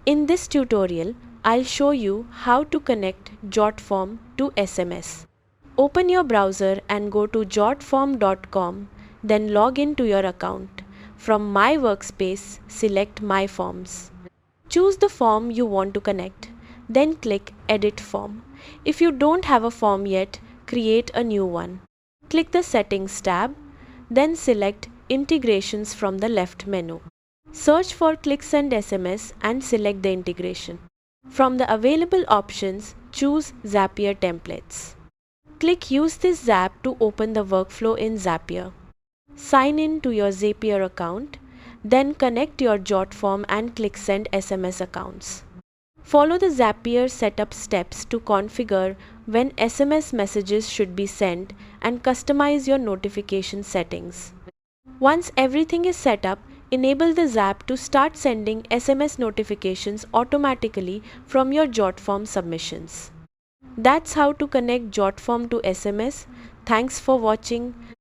In this tutorial, I'll show you how to connect Jotform to SMS. Open your browser and go to jotform.com, then log in to your account. From My Workspace, select My Forms. Choose the form you want to connect, then click Edit Form. If you don't have a form yet, create a new one. Click the Settings tab, then select Integrations from the left menu. Search for Click Send SMS and select the integration. From the available options, choose Zapier Templates. Click Use this Zap to open the workflow in Zapier. Sign in to your Zapier account, then connect your Jotform and Click Send SMS accounts. Follow the Zapier setup steps to configure when SMS messages should be sent and customize your notification settings. Once everything is set up, enable the Zap to start sending SMS notifications automatically from your Jotform submissions. That's how to connect Jotform to SMS. Thanks for watching.